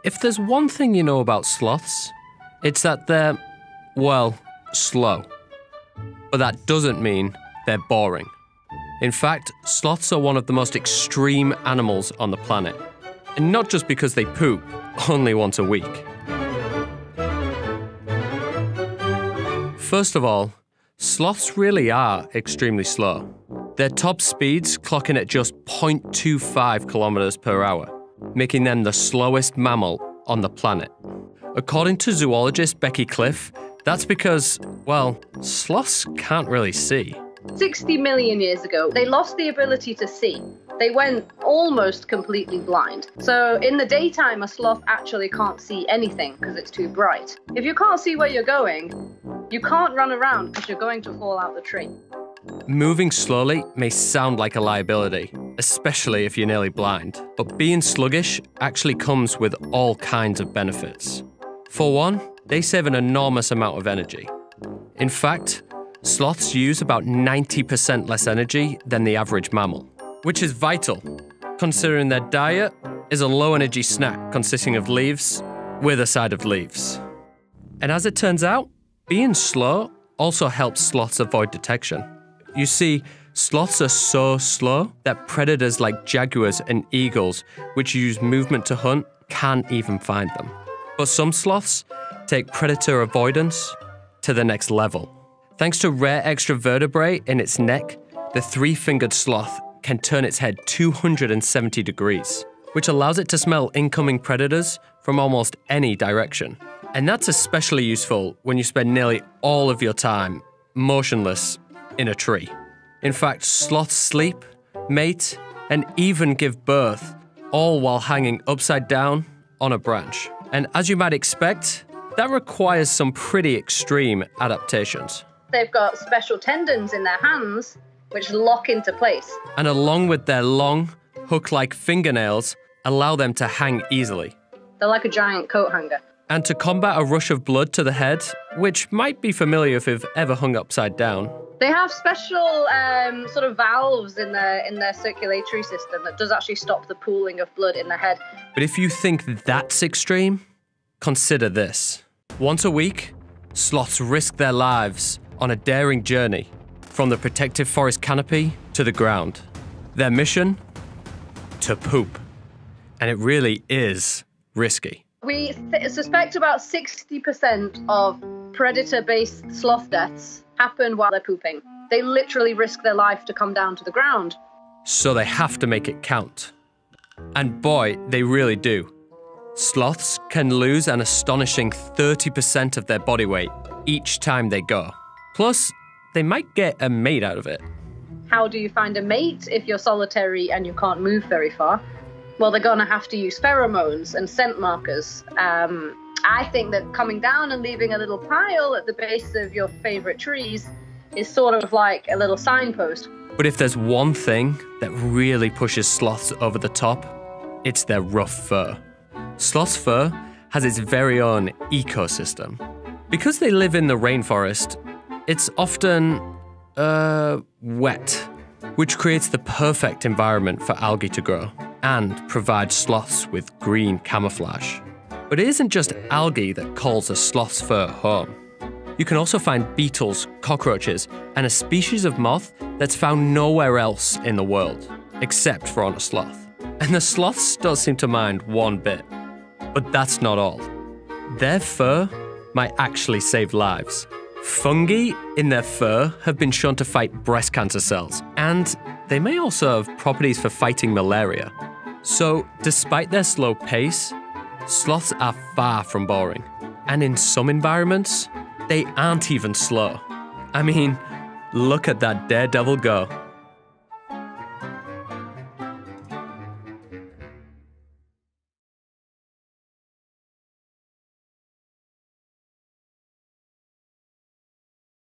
If there's one thing you know about sloths, it's that they're, well, slow. But that doesn't mean they're boring. In fact, sloths are one of the most extreme animals on the planet. And not just because they poop only once a week. First of all, sloths really are extremely slow. Their top speeds clock in at just 0.25 kilometers per hour, making them the slowest mammal on the planet. According to zoologist Becky Cliff, that's because, well, sloths can't really see. 60 million years ago, they lost the ability to see. They went almost completely blind. So in the daytime, a sloth actually can't see anything because it's too bright. If you can't see where you're going, you can't run around because you're going to fall out the tree. Moving slowly may sound like a liability, especially if you're nearly blind. But being sluggish actually comes with all kinds of benefits. For one, they save an enormous amount of energy. In fact, sloths use about 90% less energy than the average mammal, which is vital, considering their diet is a low-energy snack consisting of leaves with a side of leaves. And as it turns out, being slow also helps sloths avoid detection. You see, sloths are so slow that predators like jaguars and eagles, which use movement to hunt, can't even find them. But some sloths take predator avoidance to the next level. Thanks to rare extra vertebrae in its neck, the three-fingered sloth can turn its head 270 degrees, which allows it to smell incoming predators from almost any direction. And that's especially useful when you spend nearly all of your time motionless in a tree. In fact, sloths sleep, mate, and even give birth, all while hanging upside down on a branch. And as you might expect, that requires some pretty extreme adaptations. They've got special tendons in their hands which lock into place. And along with their long, hook-like fingernails, allow them to hang easily. They're like a giant coat hanger. And to combat a rush of blood to the head, which might be familiar if you've ever hung upside down. They have special sort of valves in their circulatory system that does actually stop the pooling of blood in the head. But if you think that's extreme, consider this. Once a week, sloths risk their lives on a daring journey from the protective forest canopy to the ground. Their mission? To poop. And it really is risky. We suspect about 60% of predator-based sloth deaths happen while they're pooping. They literally risk their life to come down to the ground. So they have to make it count. And boy, they really do. Sloths can lose an astonishing 30% of their body weight each time they go. Plus, they might get a mate out of it. How do you find a mate if you're solitary and you can't move very far? Well, they're gonna have to use pheromones and scent markers. I think that coming down and leaving a little pile at the base of your favorite trees is sort of like a little signpost. But if there's one thing that really pushes sloths over the top, it's their rough fur. Sloth's fur has its very own ecosystem. Because they live in the rainforest, it's often, wet, which creates the perfect environment for algae to grow and provides sloths with green camouflage. But it isn't just algae that calls a sloth's fur home. You can also find beetles, cockroaches, and a species of moth that's found nowhere else in the world, except for on a sloth. And the sloths don't seem to mind one bit. But that's not all. Their fur might actually save lives. Fungi in their fur have been shown to fight breast cancer cells, and they may also have properties for fighting malaria. So, despite their slow pace, sloths are far from boring. And in some environments, they aren't even slow. I mean, look at that daredevil go.